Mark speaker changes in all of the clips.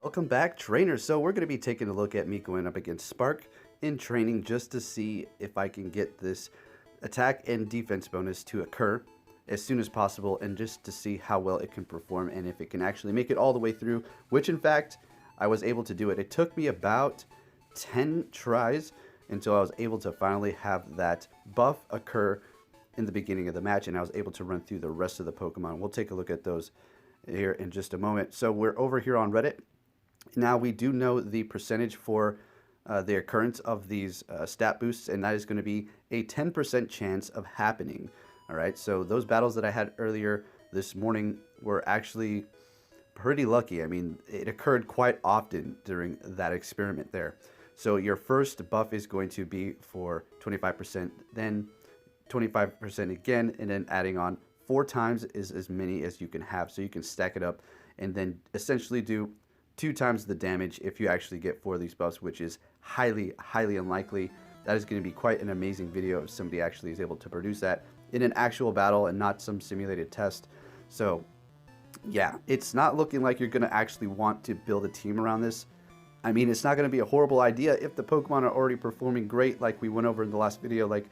Speaker 1: Welcome back, trainers. So we're going to be taking a look at me going up against Spark in training just to see if I can get this attack and defense bonus to occur as soon as possible, and just to see how well it can perform and if it can actually make it all the way through, which in fact I was able to do it. It took me about 10 tries until I was able to finally have that buff occur in the beginning of the match, and I was able to run through the rest of the Pokemon. We'll take a look at those here in just a moment. So we're over here on Reddit. Now we do know the percentage for the occurrence of these stat boosts, and that is going to be a 10% chance of happening. All right, so those battles that I had earlier this morning were actually pretty lucky. I mean, it occurred quite often during that experiment there. So your first buff is going to be for 25%, then 25% again, and then adding on 4 times is as many as you can have. So you can stack it up and then essentially do 2 times the damage if you actually get 4 of these buffs, which is highly unlikely. That is going to be quite an amazing video if somebody actually is able to produce that in an actual battle and not some simulated test. So yeah, it's not looking like you're going to actually want to build a team around this. I mean, it's not going to be a horrible idea if the Pokemon are already performing great, like we went over in the last video, like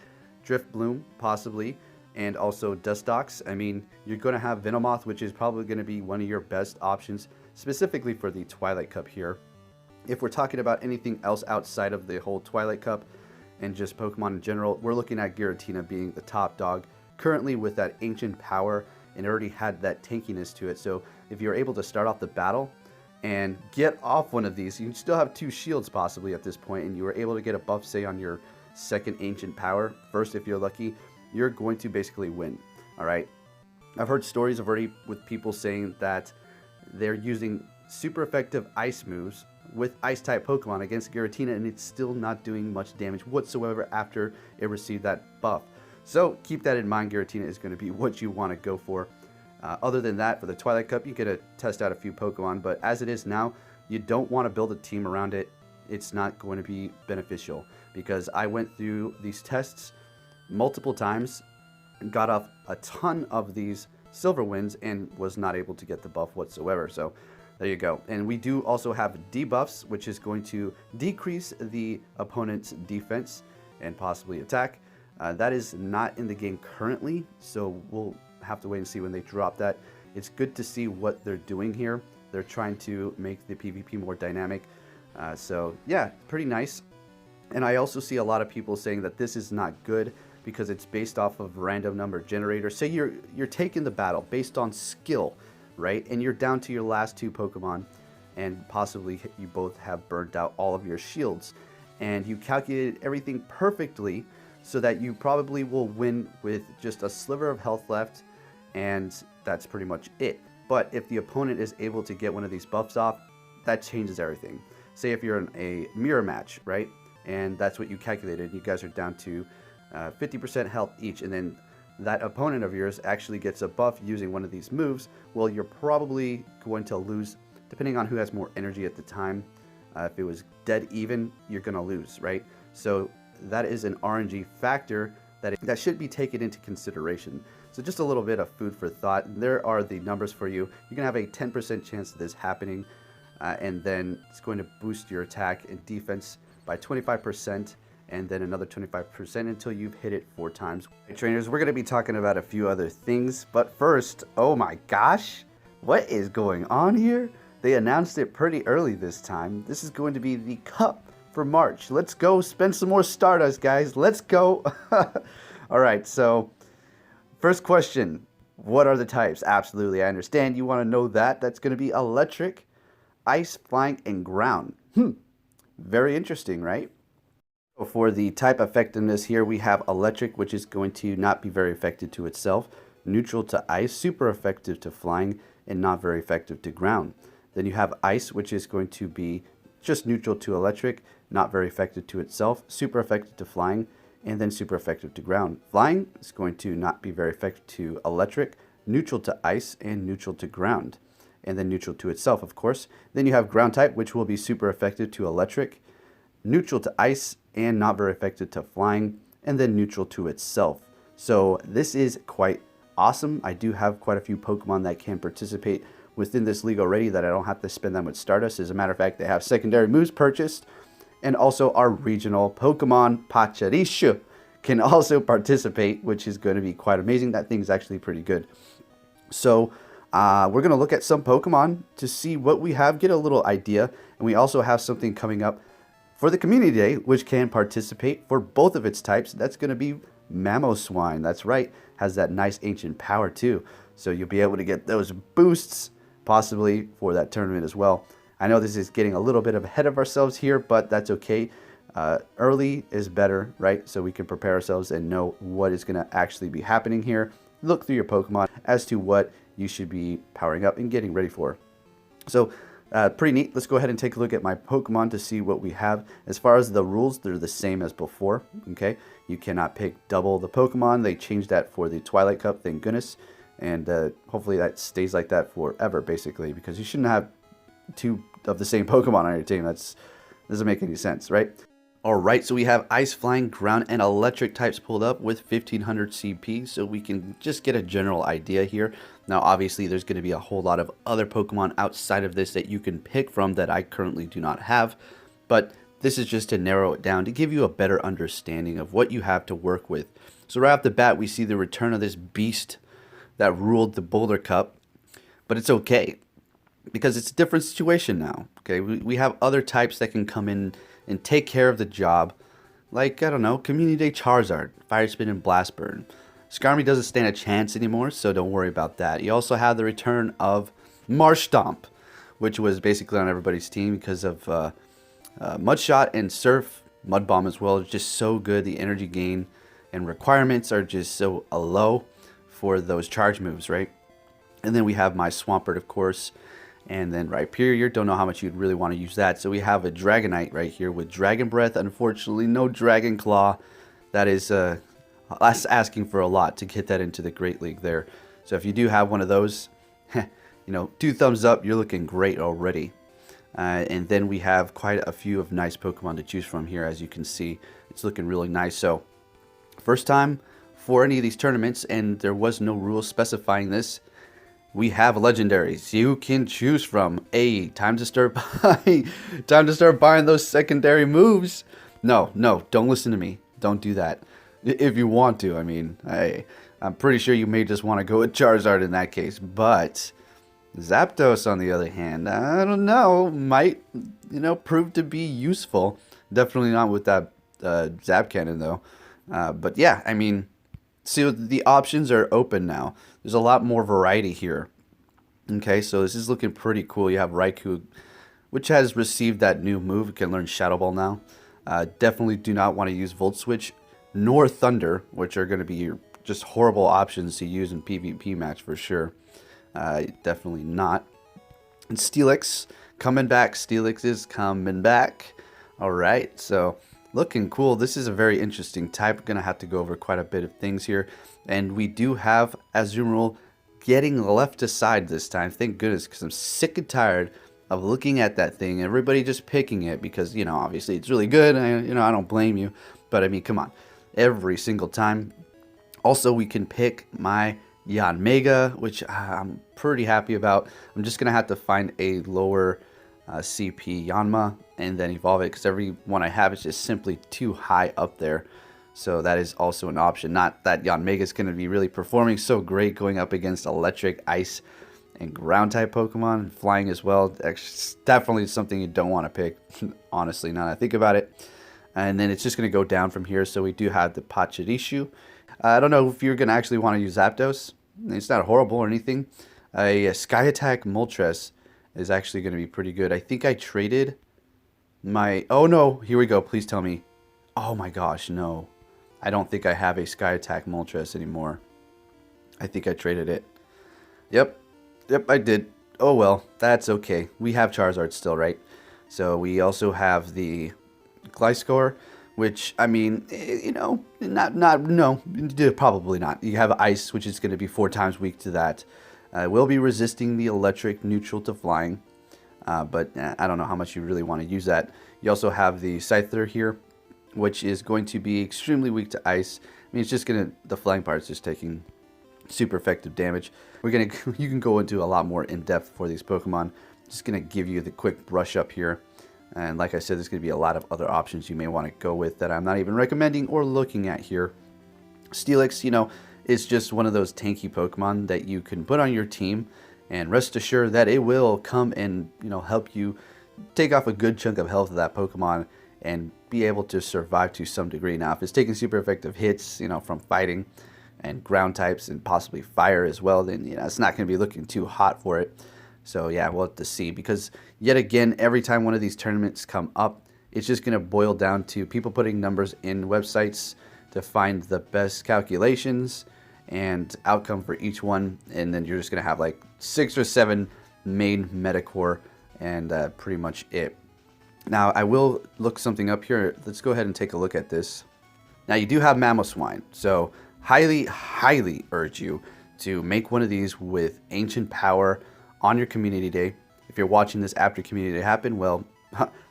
Speaker 1: Drifloon possibly, and also Dustox. I mean, you're going to have Venomoth, which is probably going to be one of your best options, specifically for the Twilight Cup here. If we're talking about anything else outside of the whole Twilight Cup and just Pokemon in general, we're looking at Giratina being the top dog currently with that ancient power, and already had that tankiness to it. So if you're able to start off the battle and get off one of these, you can still have 2 shields possibly at this point, and you were able to get a buff, say, on your second ancient power first if you're lucky, you're going to basically win. All right, I've heard stories already with people saying that they're using super effective ice moves with ice type Pokemon against Giratina, and it's still not doing much damage whatsoever after it received that buff. So keep that in mind. Giratina is going to be what you want to go for. Other than that, for the Twilight Cup, you get to test out a few Pokemon, but as it is now, you don't want to build a team around it. It's not going to be beneficial, because I went through these tests multiple times and got off a ton of these silver wins and was not able to get the buff whatsoever. So there you go. And we do also have debuffs, which is going to decrease the opponent's defense and possibly attack. That is not in the game currently, so we'll have to wait and see when they drop that. It's good to see what they're doing here. They're trying to make the PvP more dynamic. So yeah, pretty nice. And I also see a lot of people saying that this is not good because it's based off of random number generator. Say you're taking the battle based on skill, right? And you're down to your last 2 Pokemon, and possibly you both have burnt out all of your shields, and you calculated everything perfectly so that you probably will win with just a sliver of health left, and that's pretty much it. But if the opponent is able to get one of these buffs off, that changes everything. Say if you're in a mirror match, right? And that's what you calculated. You guys are down to 50% health each, and then that opponent of yours actually gets a buff using one of these moves. Well, you're probably going to lose, depending on who has more energy at the time. If it was dead even, you're going to lose, right? So that is an RNG factor that should be taken into consideration. So just a little bit of food for thought. There are the numbers for you. You're going to have a 10% chance of this happening, and then it's going to boost your attack and defense by 25%, and then another 25% until you've hit it 4 times. Hey, trainers, we're going to be talking about a few other things, but first, oh my gosh, what is going on here? They announced it pretty early this time. This is going to be the Cup for March. Let's go spend some more Stardust, guys. Let's go. All right, so first question, what are the types? Absolutely, I understand you want to know that. That's going to be electric, ice, flying, and ground. Very interesting, right? For the type effectiveness here, we have electric, which is going to not be very effective to itself, neutral to ice, super effective to flying, and not very effective to ground. Then you have ice, which is going to be just neutral to electric, not very effective to itself, super effective to flying, and then super effective to ground. Flying is going to not be very effective to electric, neutral to ice, and neutral to ground, and then neutral to itself, of course. Then you have ground type, which will be super effective to electric, neutral to ice, and not very effective to flying, and then neutral to itself. So this is quite awesome. I do have quite a few Pokemon that can participate within this league already that I don't have to spend that much Stardust. As a matter of fact, they have secondary moves purchased, and also our regional Pokemon Pachirisu can also participate, which is going to be quite amazing. That thing's actually pretty good. So we're going to look at some Pokemon to see what we have, get a little idea, and we also have something coming up for the Community Day, which can participate for both of its types. That's going to be Mamoswine. That's right, has that nice ancient power too. So you'll be able to get those boosts possibly for that tournament as well. I know this is getting a little bit ahead of ourselves here, but that's okay. Early is better, right? So we can prepare ourselves and know what is going to actually be happening here. Look through your Pokemon as to what you should be powering up and getting ready for. So pretty neat. Let's go ahead and take a look at my Pokemon to see what we have. As far as the rules, they're the same as before. Okay, you cannot pick double the Pokemon. They changed that for the Twilight Cup, thank goodness. And hopefully that stays like that forever, basically, because you shouldn't have two of the same Pokemon on your team. That doesn't make any sense, right? Alright, so we have Ice, Flying, Ground, and Electric types pulled up with 1500 CP, so we can just get a general idea here. Now, obviously, there's going to be a whole lot of other Pokemon outside of this that you can pick from that I currently do not have, but this is just to narrow it down to give you a better understanding of what you have to work with. So right off the bat, we see the return of this beast that ruled the Boulder Cup, but it's okay, because it's a different situation now. Okay, we have other types that can come in and take care of the job, like, I don't know, Community Day Charizard, Fire Spin, and Blast Burn. Skarmory doesn't stand a chance anymore, so don't worry about that. You also have the return of Marshtomp, which was basically on everybody's team because of Mudshot and Surf. Mud Bomb as well is just so good. The energy gain and requirements are just so low for those charge moves, right? And then we have my Swampert, of course. And then Rhyperior, don't know how much you'd really want to use that. So we have a Dragonite right here with Dragon Breath. Unfortunately, no Dragon Claw. That is that's asking for a lot to get that into the Great League there. So if you do have one of those, you know, 2 thumbs up, you're looking great already. And then we have quite a few of nice Pokemon to choose from here, as you can see. It's looking really nice. So first time for any of these tournaments, and there was no rules specifying this. We have legendaries you can choose from. Hey, time to start buying. Time to start buying those secondary moves. No, don't listen to me. Don't do that. If you want to, I mean, I'm pretty sure you may just want to go with Charizard in that case. But Zapdos, on the other hand, I don't know, might, you know, prove to be useful. Definitely not with that Zap Cannon though. But yeah, I mean, see, the options are open now. There's a lot more variety here. Okay, so this is looking pretty cool. You have Raikou, which has received that new move. It can learn Shadow Ball now. Definitely do not want to use Volt Switch nor Thunder, which are going to be just horrible options to use in PvP match for sure. Definitely not. And Steelix coming back. Steelix is coming back. All right, so looking cool. This is a very interesting type. Going to have to go over quite a bit of things here. And we do have Azumarill getting left aside this time. Thank goodness, because I'm sick and tired of looking at that thing. Everybody just picking it because, you know, obviously it's really good. You know, I don't blame you. But, I mean, come on. Every single time. Also, we can pick my Yanmega, which I'm pretty happy about. I'm just going to have to find a lower CP Yanma and then evolve it, because every one I have is just simply too high up there. So that is also an option. Not that Yanmega is going to be really performing so great going up against electric, ice, and ground type Pokemon. Flying as well. That's definitely something you don't want to pick, honestly, now that I think about it. And then it's just going to go down from here. So we do have the Pachirisu. I don't know if you're going to actually want to use Zapdos. It's not horrible or anything. A Sky Attack Moltres is actually going to be pretty good. I think I traded my... Oh, no. Here we go. Please tell me. Oh, my gosh. No. I don't think I have a Sky Attack Moltres anymore. I think I traded it. Yep, I did. Oh, well. That's okay. We have Charizard still, right? So we also have the Gliscor, which, I mean, you know, no, probably not. You have Ice, which is going to be 4 times weak to that. Will be resisting the electric, neutral to flying, but I don't know how much you really want to use that. You also have the Scyther here, which is going to be extremely weak to ice. I mean, it's just going to, the flying part is just taking super effective damage. You can go into a lot more in depth for these Pokemon. Just gonna give you the quick brush up here. And like I said, there's gonna be a lot of other options you may want to go with that I'm not even recommending or looking at here. Steelix, you know, is just one of those tanky Pokemon that you can put on your team, and rest assured that it will come and, you know, help you take off a good chunk of health of that Pokemon and be able to survive to some degree. Now, if it's taking super effective hits, you know, from fighting and ground types and possibly fire as well, then, you know, it's not going to be looking too hot for it. So yeah, we'll have to see, because yet again, every time one of these tournaments come up, it's just going to boil down to people putting numbers in websites to find the best calculations and outcome for each one, and then you're just going to have like 6 or 7 main Metacore, and pretty much it. Now, I will look something up here. Let's go ahead and take a look at this. Now, you do have Mamoswine, so highly urge you to make one of these with Ancient Power on your Community Day. If you're watching this after Community Day happened, well,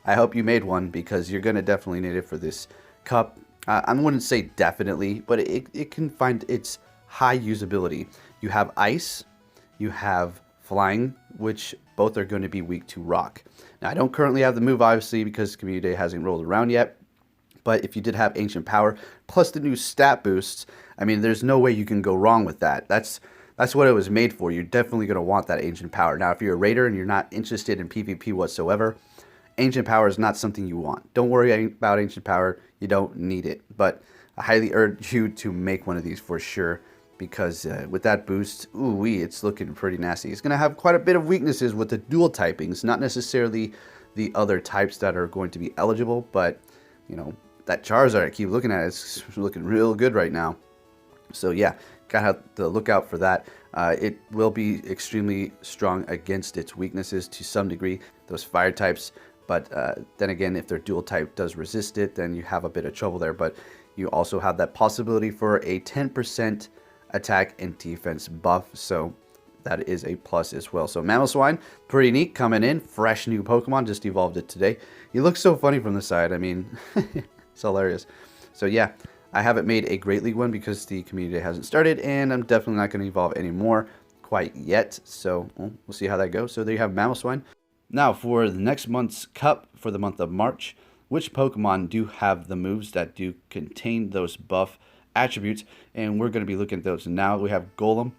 Speaker 1: I hope you made one, because you're going to definitely need it for this cup. I wouldn't say definitely, but it can find its high usability. You have Ice, you have Flying, which both are going to be weak to Rock. Now, I don't currently have the move, obviously, because Community Day hasn't rolled around yet. But if you did have Ancient Power, plus the new stat boosts, I mean, there's no way you can go wrong with that. That's what it was made for. You're definitely going to want that Ancient Power. Now, if you're a Raider and you're not interested in PvP whatsoever, Ancient Power is not something you want. Don't worry about Ancient Power. You don't need it. But I highly urge you to make one of these for sure, because with that boost, ooh-wee, it's looking pretty nasty. It's going to have quite a bit of weaknesses with the dual typings, not necessarily the other types that are going to be eligible, but, you know, that Charizard I keep looking at, it's looking real good right now. So yeah, gotta have to look out for that. It will be extremely strong against its weaknesses to some degree, those fire types. But then again, if their dual type does resist it, then you have a bit of trouble there. But you also have that possibility for a 10% attack and defense buff, so that is a plus as well. So Mamoswine, pretty neat, coming in, fresh new Pokemon, just evolved it today. He looks so funny from the side, I mean, it's hilarious. So yeah, I haven't made a Great League one because the community hasn't started, and I'm definitely not going to evolve anymore quite yet, so we'll see how that goes. So there you have Mamoswine. Now for the next month's cup, for the month of March, which Pokemon do have the moves that do contain those buff attributes, and we're going to be looking at those now. We have Golem,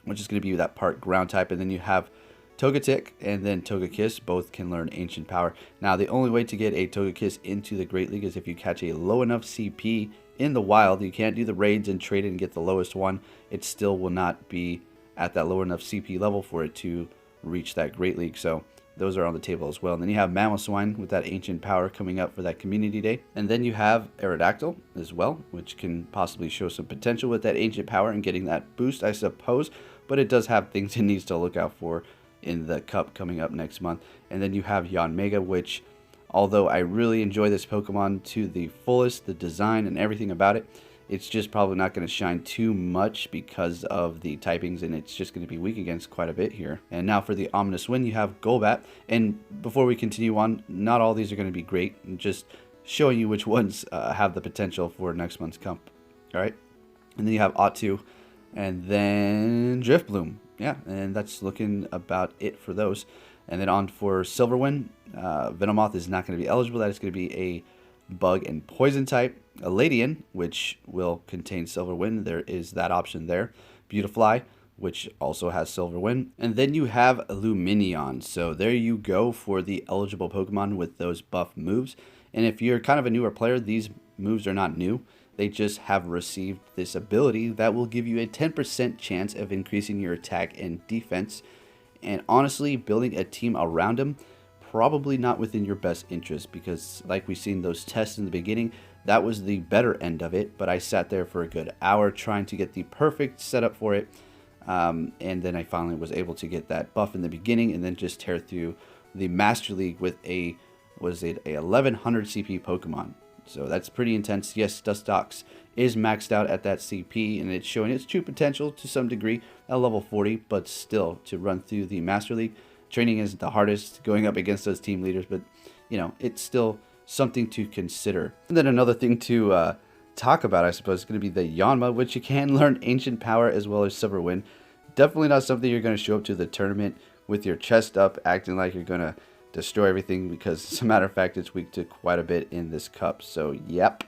Speaker 1: which is going to be that part ground type, and then you have Togetic and then Togekiss. Both can learn Ancient Power. Now, the only way to get a Togekiss into the Great League is if you catch a low enough CP in the wild. You can't do the raids and trade it and get the lowest one. It still will not be at that low enough CP level for it to reach that Great League. So those are on the table as well. And then you have Mamoswine with that Ancient Power coming up for that Community Day. And then you have Aerodactyl as well, which can possibly show some potential with that Ancient Power and getting that boost, I suppose. But it does have things it needs to look out for in the cup coming up next month. And then you have Yanmega, which, although I really enjoy this Pokemon to the fullest, the design and everything about it, it's just probably not going to shine too much because of the typings, and it's just going to be weak against quite a bit here. And now for the Ominous Wind, you have Golbat. And before we continue on, not all these are going to be great. I'm just showing you which ones have the potential for next month's cup. All right. And then you have Ottu, and then Driftbloom. Yeah, and that's looking about it for those. And then on for Silverwind, Venomoth is not going to be eligible. That is going to be a bug and poison type. A Ladian, which will contain Silverwind, there is that option there. Beautifly, which also has Silverwind. And then you have Lumineon. So there you go for the eligible Pokemon with those buff moves. And if you're kind of a newer player, these moves are not new. They just have received this ability that will give you a 10% chance of increasing your attack and defense. And honestly, building a team around them, probably not within your best interest, because like we've seen those tests in the beginning, that was the better end of it. But I sat there for a good hour trying to get the perfect setup for it. And then I finally was able to get that buff in the beginning and then just tear through the Master League with a 1100 CP Pokemon. So that's pretty intense. Yes, Dustox is maxed out at that CP, and it's showing its true potential to some degree at level 40, but still, to run through the Master League, training isn't the hardest, going up against those team leaders, but, you know, it's still something to consider. And then another thing to talk about, I suppose, is going to be the Yanma, which you can learn Ancient Power as well as Silver Wind. Definitely not something you're going to show up to the tournament with your chest up, acting like you're going to destroy everything, because as a matter of fact, it's weak to quite a bit in this cup. So, yep.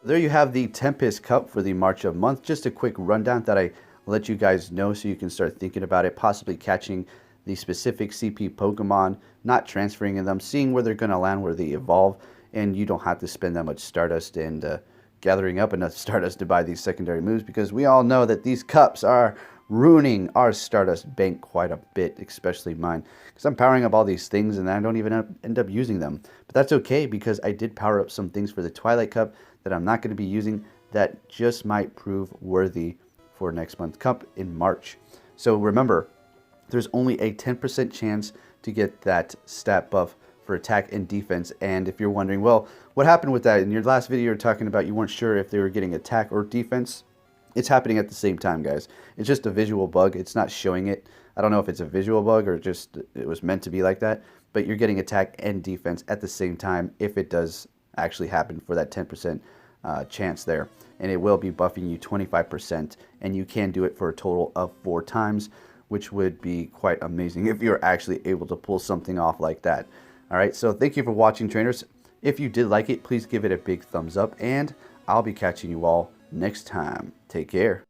Speaker 1: There you have the Tempest Cup for the March of month. Just a quick rundown that I let you guys know so you can start thinking about it, possibly catching the specific CP Pokemon, not transferring them, seeing where they're going to land, where they evolve, and you don't have to spend that much Stardust and gathering up enough Stardust to buy these secondary moves, because we all know that these cups are ruining our Stardust bank quite a bit, especially mine, because I'm powering up all these things and I don't even end up using them. But that's okay, because I did power up some things for the Twilight Cup that I'm not going to be using that just might prove worthy for next month's cup in March. So remember, there's only a 10% chance to get that stat buff for attack and defense. And if you're wondering, well, what happened with that? In your last video, you're talking about you weren't sure if they were getting attack or defense. It's happening at the same time, guys. It's just a visual bug. It's not showing it. I don't know if it's a visual bug or just it was meant to be like that, but you're getting attack and defense at the same time if it does actually happen for that 10% chance there. And it will be buffing you 25%, and you can do it for a total of 4 times, which would be quite amazing if you're actually able to pull something off like that. All right, so thank you for watching, trainers. If you did like it, please give it a big thumbs up, and I'll be catching you all next time. Take care.